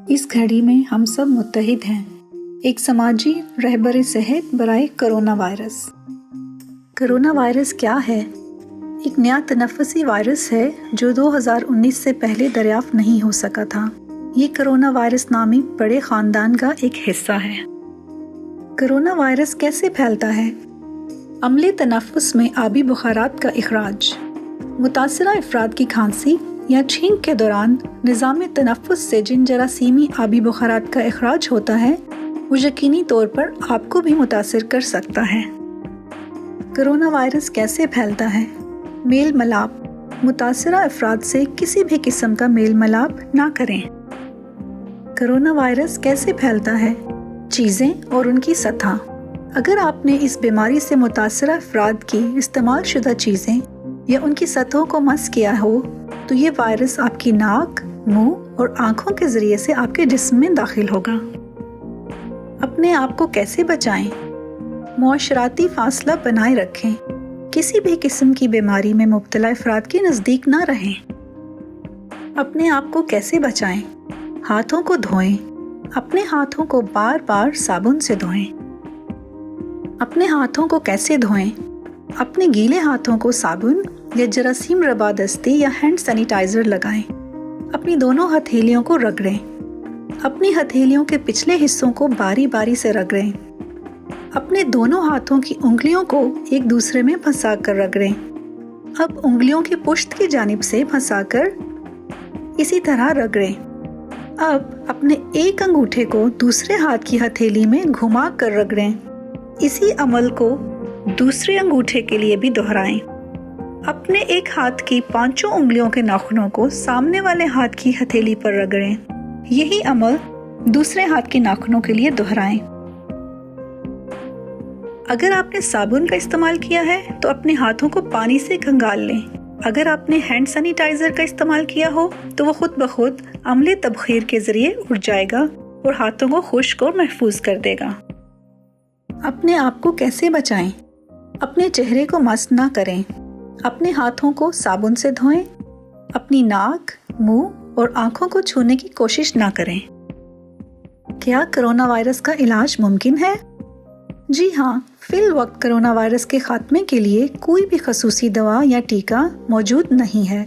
اس گھڑی میں ہم سب متحد ہیں، ایک سماجی رہبر صحت برائے کرونا وائرس۔ کرونا وائرس کیا ہے؟ ایک نیا تنفسی وائرس ہے جو 2019 سے پہلے دریافت نہیں ہو سکا تھا۔ یہ کرونا وائرس نامی بڑے خاندان کا ایک حصہ ہے۔ کرونا وائرس کیسے پھیلتا ہے؟ عملے تنفس میں آبی بخارات کا اخراج۔ متاثرہ افراد کی کھانسی یا چھینک کے دوران نظام تنفس سے جن جراثیمی آبی بخارات کا اخراج ہوتا ہے وہ یقینی طور پر آپ کو بھی متاثر کر سکتا ہے۔ کرونا وائرس کیسے پھیلتا ہے؟ میل ملاپ۔ متاثرہ افراد سے کسی بھی قسم کا میل ملاپ نہ کریں۔ کرونا وائرس کیسے پھیلتا ہے؟ چیزیں اور ان کی سطح۔ اگر آپ نے اس بیماری سے متاثرہ افراد کی استعمال شدہ چیزیں یا ان کی سطحوں کو مس کیا ہو تو یہ وائرس آپ کی ناک، منہ اور آنکھوں کے ذریعے سے آپ کے جسم میں داخل ہوگا۔ اپنے آپ کو کیسے بچائیں؟ معاشراتی فاصلہ بنائے رکھیں۔ کسی بھی قسم کی بیماری میں مبتلا افراد کے نزدیک نہ رہیں۔ اپنے آپ کو کیسے بچائیں؟ ہاتھوں کو دھوئیں۔ اپنے ہاتھوں کو بار بار صابن سے دھوئیں۔ اپنے ہاتھوں کو کیسے دھوئیں؟ اپنے گیلے ہاتھوں کو صابن یا جراثیم ربا دستی یا ہینڈ سینیٹائزر لگائیں۔ اپنی دونوں ہتھیلیوں کو رگڑیں۔ اپنی ہتھیلیوں کے پچھلے حصوں کو باری باری سے رگڑیں۔ اپنے دونوں ہاتھوں کی انگلیوں کو ایک دوسرے میں پھنسا کر رگڑیں۔ اب انگلیوں کی پشت کی جانب سے پھنسا کر اسی طرح رگڑیں۔ اب اپنے ایک انگوٹھے کو دوسرے ہاتھ کی ہتھیلی میں گھما کر رگڑیں۔ اسی عمل کو دوسرے انگوٹھے کے لیے بھی دہرائیں۔ اپنے ایک ہاتھ کی 5 انگلیوں کے ناخنوں کو سامنے والے ہاتھ کی ہتھیلی پر رگڑیں۔ یہی عمل دوسرے ہاتھ کے ناخنوں کے لیے دہرائیں۔ اگر آپ نے صابن کا استعمال کیا ہے تو اپنے ہاتھوں کو پانی سے کھنگال لیں۔ اگر آپ نے ہینڈ سینیٹائزر کا استعمال کیا ہو تو وہ خود بخود عملے تبخیر کے ذریعے اڑ جائے گا اور ہاتھوں کو خشک اور محفوظ کر دے گا۔ اپنے آپ کو کیسے بچائیں؟ اپنے چہرے کو مس نہ کریں۔ اپنے ہاتھوں کو صابن سے دھوئیں۔ اپنی ناک، منہ اور آنکھوں کو چھونے کی کوشش نہ کریں۔ کیا کرونا وائرس کا علاج ممکن ہے؟ جی ہاں، فی الوقت کرونا وائرس کے خاتمے کے لیے کوئی بھی خصوصی دوا یا ٹیکہ موجود نہیں ہے،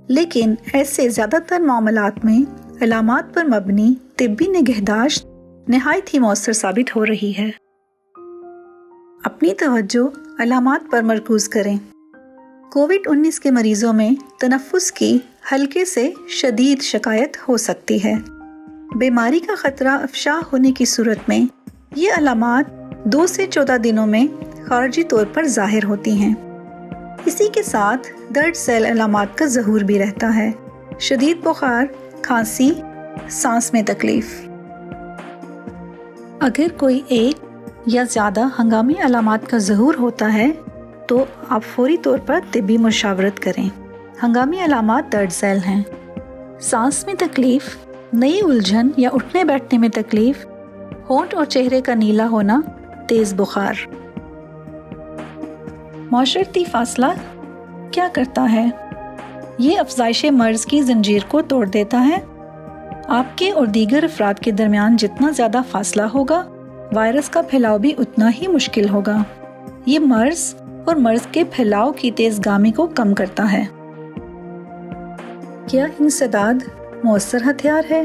لیکن ایسے زیادہ تر معاملات میں علامات پر مبنی طبی نگہداشت نہایت ہی مؤثر ثابت ہو رہی ہے۔ اپنی توجہ علامات پر مرکوز کریں۔ کووڈ-19 کے مریضوں میں تنفس کی ہلکے سے شدید شکایت ہو سکتی ہے۔ بیماری کا خطرہ افشا ہونے کی صورت میں یہ علامات 2 سے 14 دنوں میں خارجی طور پر ظاہر ہوتی ہیں۔ اسی کے ساتھ درد ذیل علامات کا ظہور بھی رہتا ہے: شدید بخار، کھانسی، سانس میں تکلیف۔ اگر کوئی ایک یا زیادہ ہنگامی علامات کا ظہور ہوتا ہے تو آپ فوری طور پر طبی مشاورت کریں۔ ہنگامی علامات درد ذیل ہیں: سانس میں تکلیف، نئی الجھن یا اٹھنے بیٹھنے میں تکلیف، ہونٹ اور چہرے کا نیلا ہونا، تیز بخار۔ معاشرتی فاصلہ کیا کرتا ہے؟ یہ افزائش مرض کی زنجیر کو توڑ دیتا ہے۔ آپ کے اور دیگر افراد کے درمیان جتنا زیادہ فاصلہ ہوگا، وائرس کا پھیلاؤ بھی اتنا ہی مشکل ہوگا۔ یہ مرض اور مرض کے پھیلاؤ کی تیز گامی کو کم کرتا ہے۔ کیا انسداد مؤثر ہتھیار ہے؟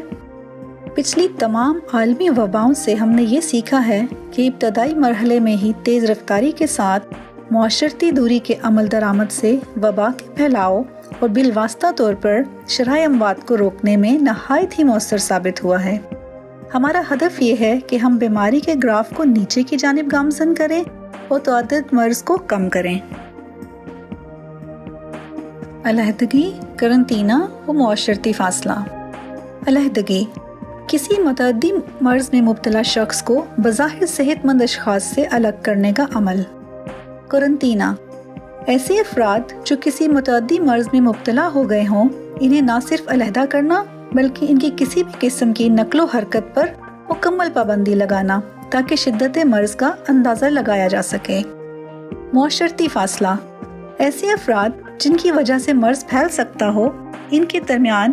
پچھلی تمام عالمی وباؤں سے ہم نے یہ سیکھا ہے کہ ابتدائی مرحلے میں ہی تیز رفتاری کے ساتھ معاشرتی دوری کے عمل درآمد سے وبا کے پھیلاؤ اور بالواسطہ طور پر شرح اموات کو روکنے میں نہایت ہی مؤثر ثابت ہوا ہے۔ ہمارا ہدف یہ ہے کہ ہم بیماری کے گراف کو نیچے کی جانب گامزن کریں اور تعدد مرض کو کم کریں۔ علیحدگی، قرنطینہ و معاشرتی فاصلہ۔ علیحدگی کسی متعدی مرض میں مبتلا شخص کو بظاہر صحت مند اشخاص سے الگ کرنے کا عمل۔ قرنطینہ ایسے افراد جو کسی متعدی مرض میں مبتلا ہو گئے ہوں، انہیں نہ صرف علیحدہ کرنا بلکہ ان کی کسی بھی قسم کی نقل و حرکت پر مکمل پابندی لگانا تاکہ شدت مرض کا اندازہ لگایا جا سکے۔ معاشرتی فاصلہ ایسے افراد جن کی وجہ سے مرض پھیل سکتا ہو، ان کے درمیان